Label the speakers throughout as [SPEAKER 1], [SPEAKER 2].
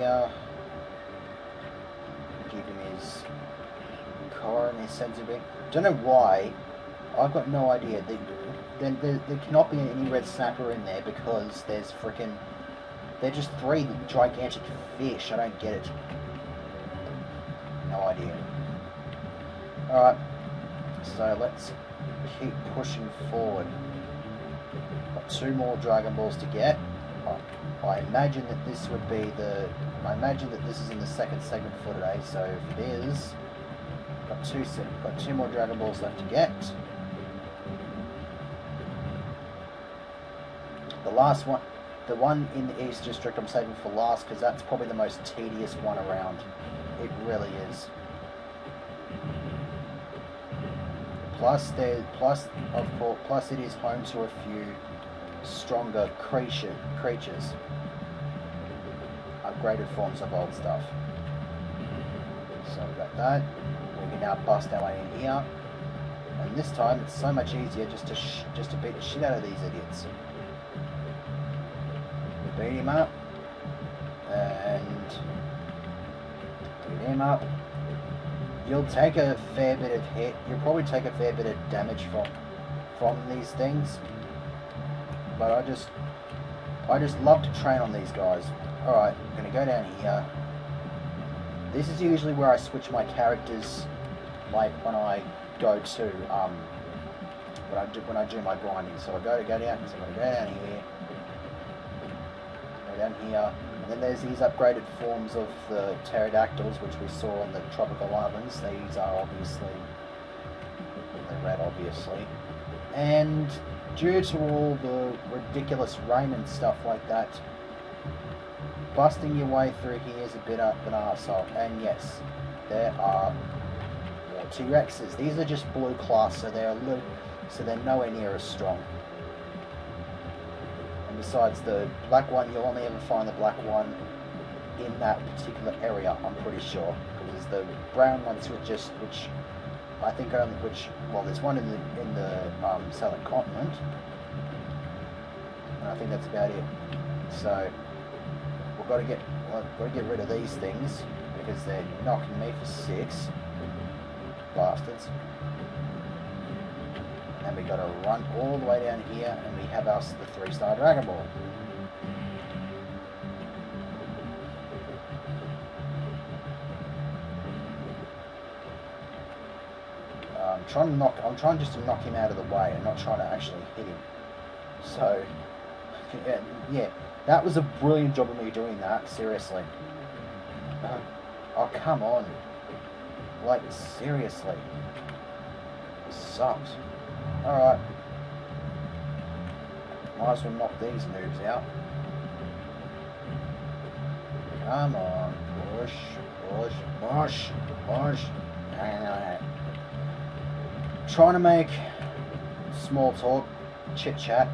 [SPEAKER 1] here. Give him his car and his sensibility. Don't know why. I've got no idea. There cannot be any red snapper in there because there's freaking. They're just 3 gigantic fish. I don't get it. No idea. Alright. So let's keep pushing forward. Got 2 more Dragon Balls to get. I imagine that this would be the. I imagine that this is in the 2nd segment for today. So if it is, got 2 more Dragon Balls left to get. The last one, the one in the East District, I'm saving for last because that's probably the most tedious one around. It really is. Plus it is home to a few stronger creatures. Upgraded forms of old stuff. So we got that. We can now bust our way in here. And this time it's so much easier just to beat the shit out of these idiots. Beat him up. And beat him up. You'll take a fair bit of hit. You'll probably take a fair bit of damage from these things. But I just love to train on these guys. Alright, I'm gonna go down here. This is usually where I switch my characters, like when I go to when I do my grinding. So I go down, so I'm gonna go down here. Go down here. And then there's these upgraded forms of the pterodactyls, which we saw in the tropical islands. These are obviously they're red, obviously. And due to all the ridiculous rain and stuff like that, busting your way through here is a bit up an arsehole. And yes, there are more T-Rexes. These are just blue class, so they're nowhere near as strong. And besides the black one, you'll only ever find the black one in that particular area, I'm pretty sure. Because the brown ones which I think only well, there's one in the southern continent, and I think that's about it. So we've got to get rid of these things because they're knocking me for 6 bastards. And we got to run all the way down here, and we have us the 3-star Dragon Ball. I'm trying just to knock him out of the way and not trying to actually hit him. So, yeah, that was a brilliant job of me doing that, seriously. Oh, come on. Like, seriously. This sucks. Alright. Might as well knock these moves out. Come on. Push, push, push, push. Trying to make small talk, chit chat.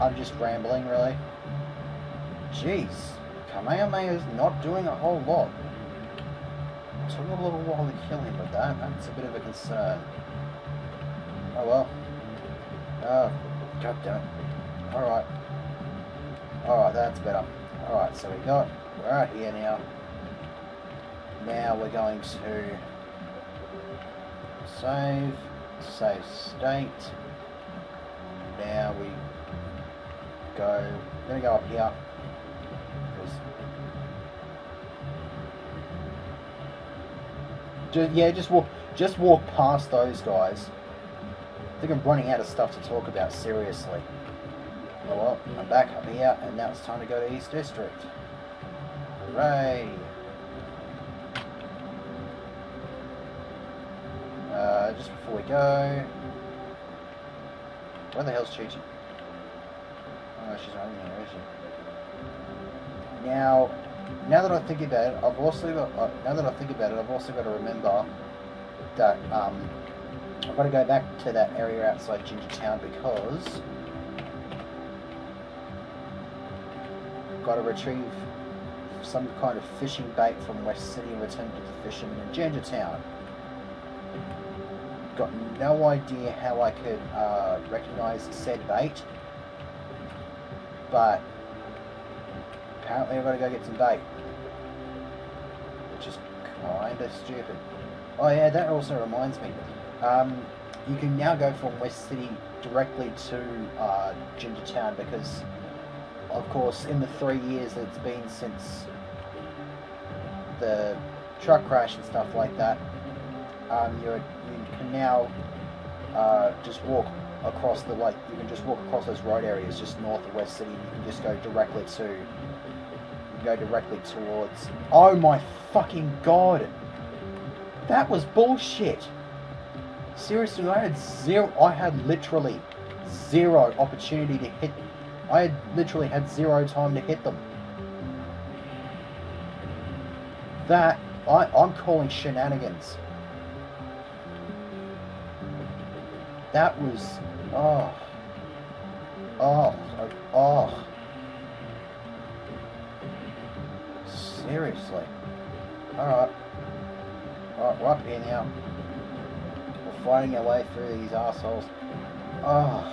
[SPEAKER 1] I'm just rambling, really. Jeez, Kamehameha's not doing a whole lot. It took a little while to kill him with that. That's a bit of a concern. Oh well. Oh, god damn it. Alright. Alright, that's better. Alright, so we're out here now. Now we're going to save state. Now we're gonna go up here. Just walk past those guys. I think I'm running out of stuff to talk about, seriously. Oh well, I'm back up here, and now it's time to go to East District. Hooray! Just before we go, where the hell's Chi-Chi? Oh, she's not in here, is she? Now that I think about it, I've also got to remember that I've got to go back to that area outside Ginger Town because I've got to retrieve some kind of fishing bait from West City and return to the fishermen in Ginger Town. Got no idea how I could recognize said bait, but apparently I've got to go get some bait. Which is kind of stupid. Oh yeah, that also reminds me. You can now go from West City directly to Ginger Town because, of course, in the 3 years that it's been since the truck crash and stuff like that, you can now just walk across the lake. You can just walk across those road areas just north of West City. You can just go directly towards. Oh my fucking god! That was bullshit. Seriously, I had literally zero opportunity to hit. I had literally had zero time to hit them. That I'm calling shenanigans. That was oh. Seriously. Alright. Alright, we're up here now. We're fighting our way through these assholes. Oh.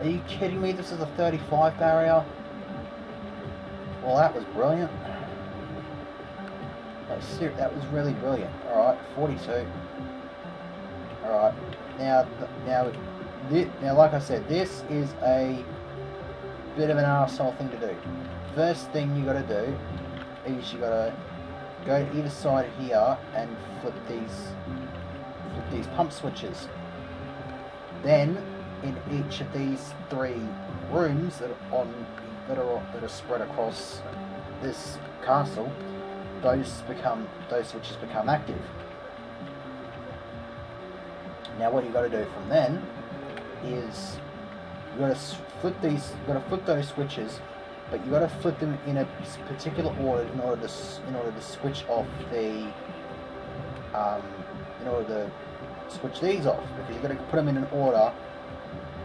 [SPEAKER 1] Are you kidding me? This is a 35 barrier? Well, that was brilliant. That was really brilliant. Alright, 42. Alright. Now, like I said, this is a bit of an arsehole thing to do. First thing you gotta do is you gotta go to either side here and flip these pump switches. Then in each of these 3 rooms that are spread across this castle, those switches become active. Now what you got to do from then is you got to flip those switches, but you got to flip them in a particular order in order to switch off the in order to switch these off, because you got to put them in an order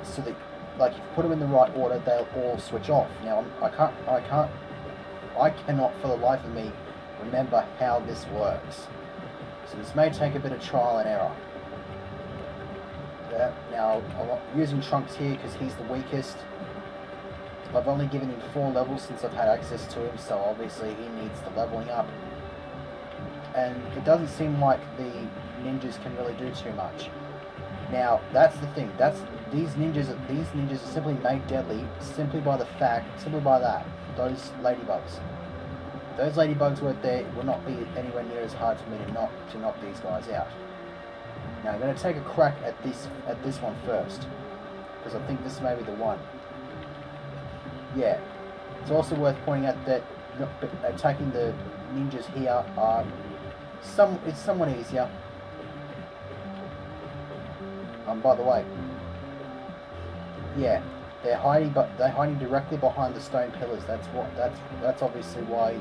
[SPEAKER 1] so that, like, if you put them in the right order, they'll all switch off. Now I cannot for the life of me remember how this works, so this may take a bit of trial and error. Now I'm using Trunks here because he's the weakest. I've only given him 4 levels since I've had access to him, so obviously he needs the leveling up. And it doesn't seem like the ninjas can really do too much. Now that's the thing. These ninjas are simply made deadly simply by that. Those ladybugs. Those ladybugs will not be anywhere near as hard for me to knock these guys out. Now I'm going to take a crack at this one first, because I think this may be the one. Yeah. It's also worth pointing out that attacking the ninjas here it's somewhat easier. By the way, yeah, they're hiding directly behind the stone pillars. That's obviously why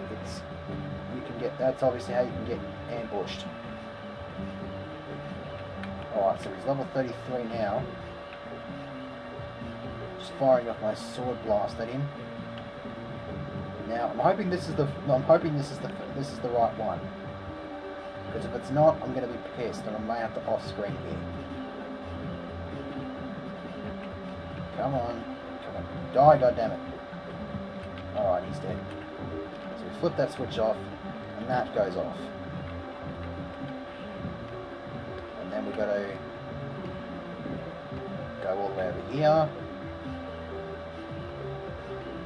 [SPEAKER 1] that's obviously how you can get ambushed. Alright, so he's level 33 now. Just firing off my sword blast at him. Now I'm hoping this is the right one. Because if it's not, I'm going to be pissed and I may have to off screen here. Come on. Die, goddammit. Alright, he's dead. So we flip that switch off, and that goes off. And then we've got to go all the way over here.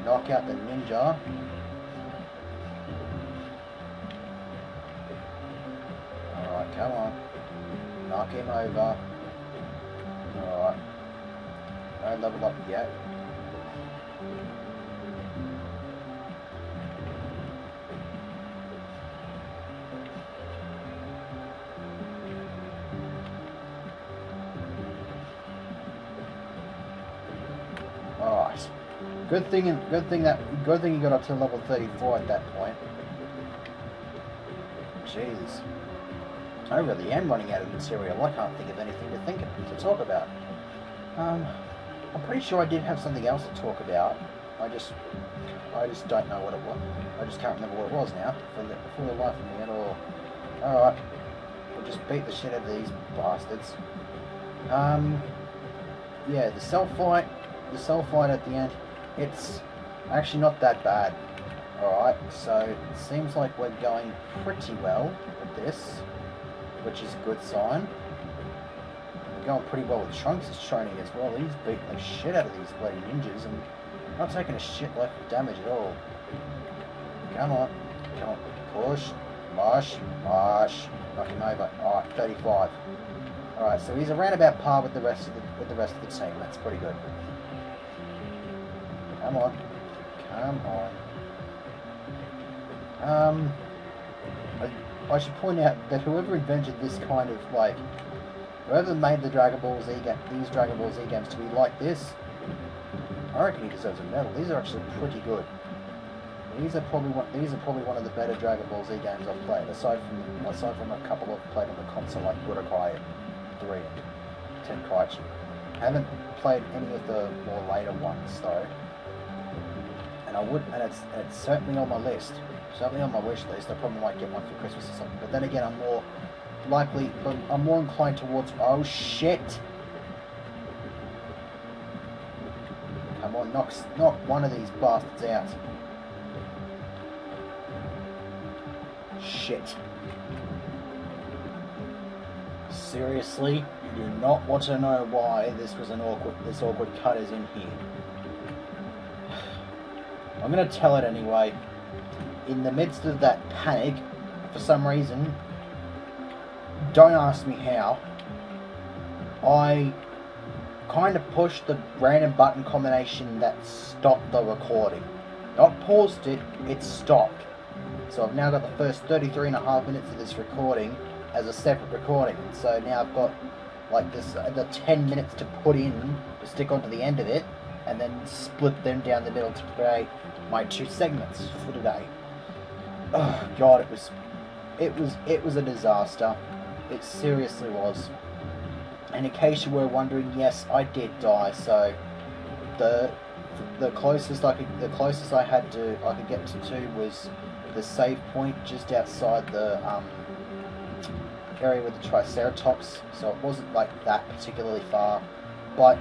[SPEAKER 1] Knock out the ninja. Alright, come on. Knock him over. Alright. Don't level up yet. Alright. Good thing you got up to level 34 at that point. Jesus. I really am running out of material. I can't think of anything to talk about. I'm pretty sure I did have something else to talk about. I just don't know what it was. I just can't remember what it was now, for the life of me at all. Alright. We'll just beat the shit out of these bastards. Yeah, the cell fight at the end, it's actually not that bad. Alright, so it seems like we're going pretty well with this, which is a good sign. We're going pretty well with Trunks' training as well. He's beating the shit out of these bloody ninjas and not taking a shit load of damage at all. Come on, come on, push, mush, mush, knock him over. Alright, 35. Alright, so he's around about par with the rest of the team. That's pretty good. Come on, come on. I should point out that whoever invented this kind of, like, whoever made the Dragon Ball Z these Dragon Ball Z games to be like this, I reckon he deserves a medal. These are actually pretty good. These are probably one of the better Dragon Ball Z games I've played, aside from a couple I've played on the console like Budokai 3 and Tenkaichi. I haven't played any of the more later ones though, and it's certainly on my list. Certainly on my wish list. I probably might get one for Christmas or something. But then again, I'm more inclined towards, oh shit! Come on, knock one of these bastards out. Shit. Seriously, you do not want to know why this awkward cut is in here. I'm gonna tell it anyway. In the midst of that panic, for some reason, don't ask me how, I kind of pushed the random button combination that stopped the recording. Not paused it, it stopped. So I've now got the first 33.5 minutes of this recording as a separate recording. So now I've got like the 10 minutes to put in, to stick onto the end of it, and then split them down the middle to create my 2 segments for today. Oh god, it was a disaster. It seriously was. And in case you were wondering, yes, I did die. So the closest I could get to was the save point just outside the area with the Triceratops. So it wasn't like that particularly far, but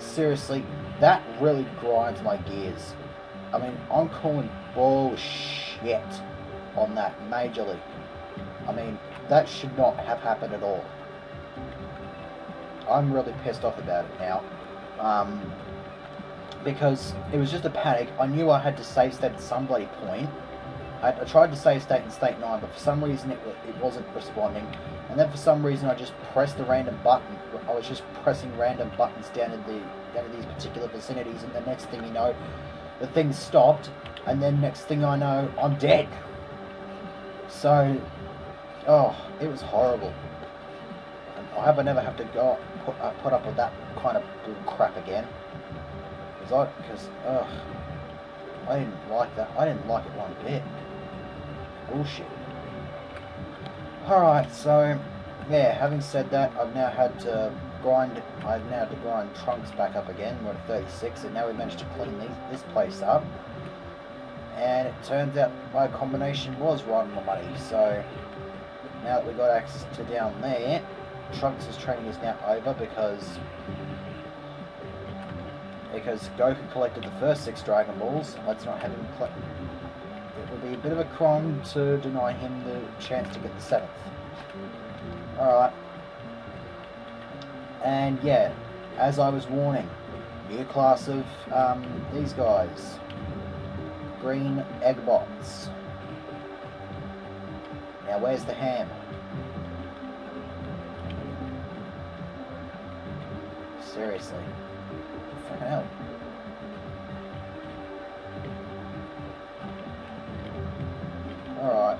[SPEAKER 1] seriously, that really grinds my gears. I mean, I'm calling bullshit on that majorly. I mean, that should not have happened at all. I'm really pissed off about it now. Because it was just a panic. I knew I had to save state at some bloody point. I tried to save state in state 9, but for some reason it wasn't responding. And then for some reason I just pressed the random button. I was just pressing random buttons down in these particular vicinities, and the next thing you know, the thing stopped, and then next thing I know, I'm dead. So, oh, it was horrible. And I hope I never have to put up with that kind of bull crap again. Because I didn't like that. I didn't like it one bit. Bullshit. Alright, so, yeah, having said that, I've now had to grind Trunks back up again. We're at 36, and now we managed to clean this place up. And it turns out my combination was right on the money. So now that we got access to down there, Trunks' training is now over because Goku collected the first 6 Dragon Balls. Let's not have him collect. It would be a bit of a crime to deny him the chance to get the 7th. Alright. And yeah, as I was warning, new class of these guys. Green Eggbots. Now where's the ham? Seriously. Fucking hell. Alright.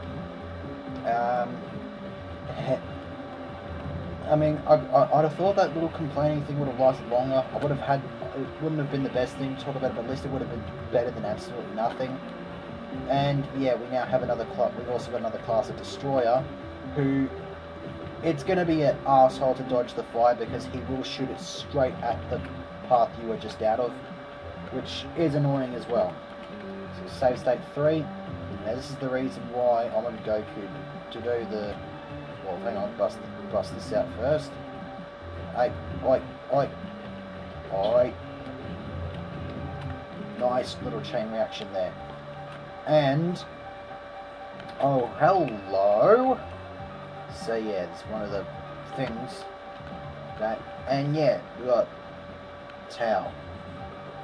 [SPEAKER 1] I mean, I'd have thought that little complaining thing would have lasted longer. It wouldn't have been the best thing to talk about, but at least it would have been better than absolutely nothing. And yeah, we now have another class. We've also got another class of Destroyer, who it's going to be an asshole to dodge the fire because he will shoot it straight at the path you were just out of, which is annoying as well. So save state 3. Now this is the reason why I want Goku to do the. Well, hang on, bust this out first. Hey, oi, oi, oi. Nice little chain reaction there. And oh, hello. So yeah, it's one of the things that, and yeah, we got Tao,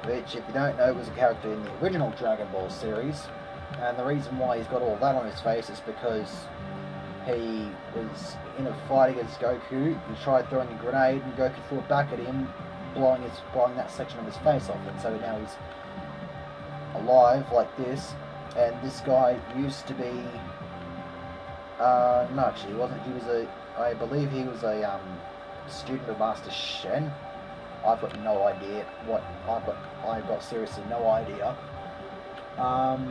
[SPEAKER 1] which, if you don't know, was a character in the original Dragon Ball series, and the reason why he's got all that on his face is because he was in a fight against Goku. He tried throwing a grenade, and Goku threw it back at him, blowing that section of his face off, and so now he's alive like this. And this guy used to be, no, actually he wasn't. He was I believe he was a student of Master Shen. I've got no idea what I've got seriously no idea. Oh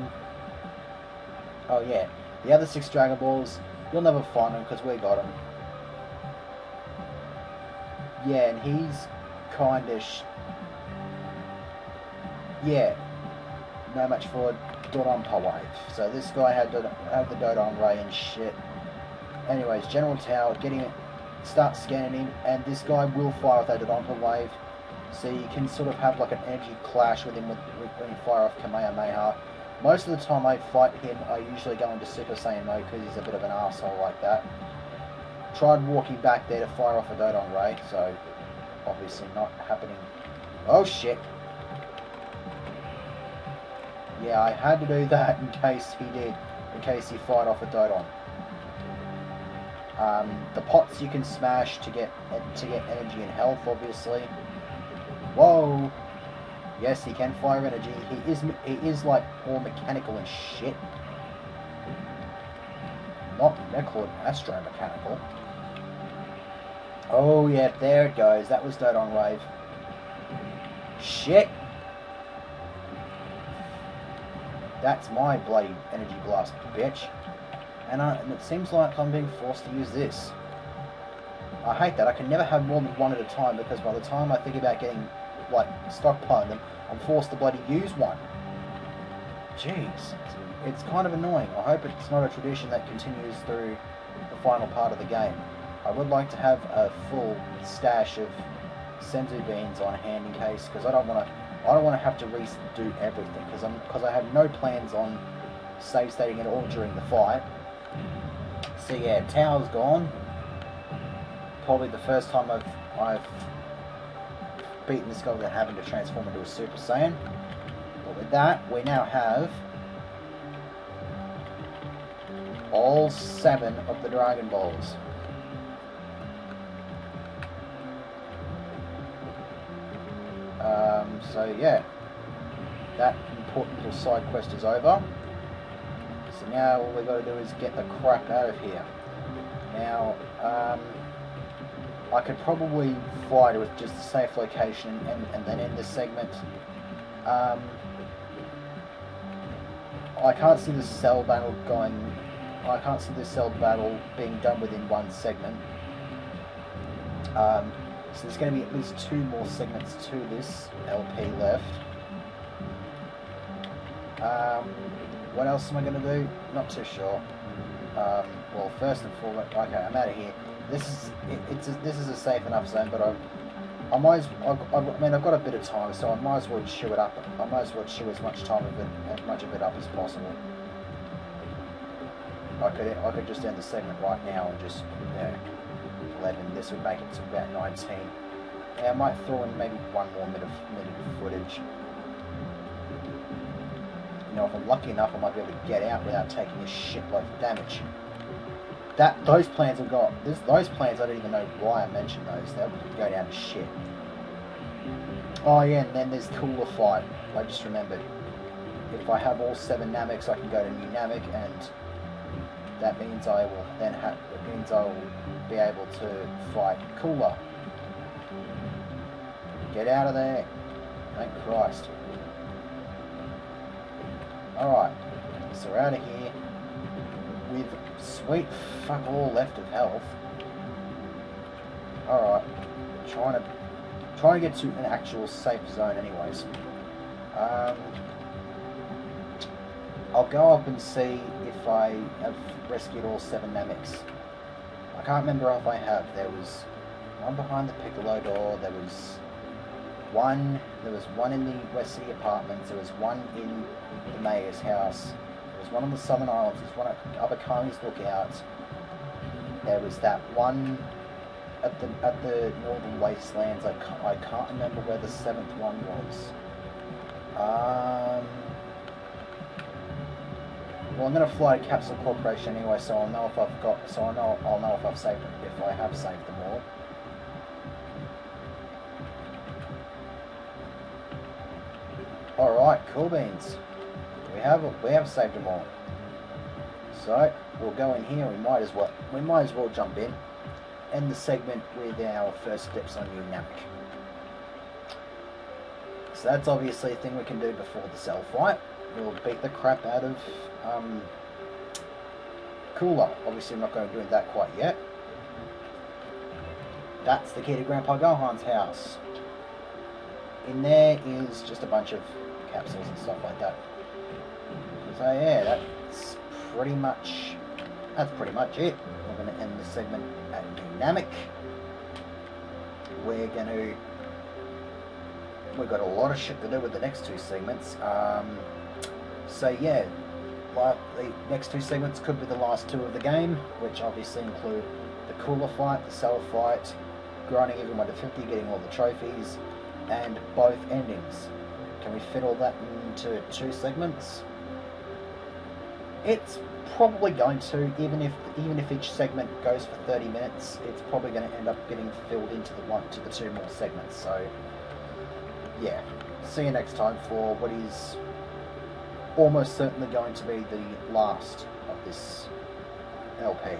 [SPEAKER 1] yeah, the other 6 Dragon Balls, you'll never find them because we got them. Yeah, and he's kind of yeah, no match for Dragonball wave. So this guy had the Dodon Ray and shit. Anyways, General Tao start scanning him, and this guy will fire with that Dragonball wave. So you can sort of have like an energy clash with him when you fire off Kamehameha. Most of the time I fight him, I usually go into Super Saiyan mode because he's a bit of an asshole like that. Tried walking back there to fire off a Dodon Ray, so obviously not happening. Oh shit. Yeah, I had to do that in case he fired off a Dodon. The pots you can smash to get energy and health, obviously. Whoa! Yes, he can fire energy. He is like more mechanical and shit. Not mechanical, astro-mechanical. Oh yeah, there it goes. That was Dodon Wave. Shit! That's my bloody energy blast, bitch. And it seems like I'm being forced to use this. I hate that. I can never have more than one at a time, because by the time I think about getting, like, stockpiling them, I'm forced to bloody use one. Jeez. It's kind of annoying. I hope it's not a tradition that continues through the final part of the game. I would like to have a full stash of senzu beans on hand in case, because I don't want to have to redo everything, because I have no plans on save stating it all during the fight. So yeah, Tao's gone. Probably the first time I've beaten this guy without having to transform into a Super Saiyan. But with that, we now have all 7 of the Dragon Balls. So yeah, that important little side quest is over. So now all we've got to do is get the crap out of here. Now, I could probably fight with just a safe location and then end this segment. I can't see the cell battle being done within one segment. So there's going to be at least 2 more segments to this LP left. What else am I going to do? Not too sure. Well, first and foremost, okay, I'm out of here. This is a safe enough zone, but I've got a bit of time, so I might as well chew it up. I might as well chew as much of it up as possible. I could just end the segment right now and just 11. This would make it to about 19. Yeah, I might throw in maybe one more minute of footage. You know, if I'm lucky enough, I might be able to get out without taking a shitload of damage. Those plans I've got. Those plans, I don't even know why I mentioned those. They'll go down to shit. Oh yeah, and then there's Cooler Fight. I just remembered. If I have all 7 Nameks, I can go to New Namek, and that means I will be able to fight Cooler. Get out of there! Thank Christ. Alright, so we're out of here with sweet fuck all left of health. Alright, trying to get to an actual safe zone anyways. I'll go up and see if I have rescued all 7 Nameks. I can't remember if I have. There was one behind the Piccolo door, there was one in the West City Apartments, there was one in the Mayor's house, was one on the Southern Islands. There was one at Upper Carney's Lookout. There was that one at the Northern Wastelands. I can't remember where the 7th one was. Well, I'm going to fly to Capsule Corporation anyway, so I'll know if I've got. So I'll know if I've saved them, if I have saved them all. All right, cool beans. We have saved them all. So we'll go in here. We might as well jump in. End the segment with our first steps on Unamic. So that's obviously a thing we can do before the cell fight. We'll beat the crap out of Cooler. Obviously I'm not going to do that quite yet. That's the key to Grandpa Gohan's house. In there is just a bunch of capsules and stuff like that. So yeah, that's pretty much it. We're going to end the segment at Dynamic. We've got a lot of shit to do with the next two segments. So yeah, the next two segments could be the last two of the game, which obviously include the Cooler fight, the Cell fight, grinding everyone to 50, getting all the trophies, and both endings. Can we fit all that into 2 segments? It's probably going to, even if each segment goes for 30 minutes, it's probably going to end up getting filled into the 2 more segments. So yeah, see you next time for what is almost certainly going to be the last of this LP.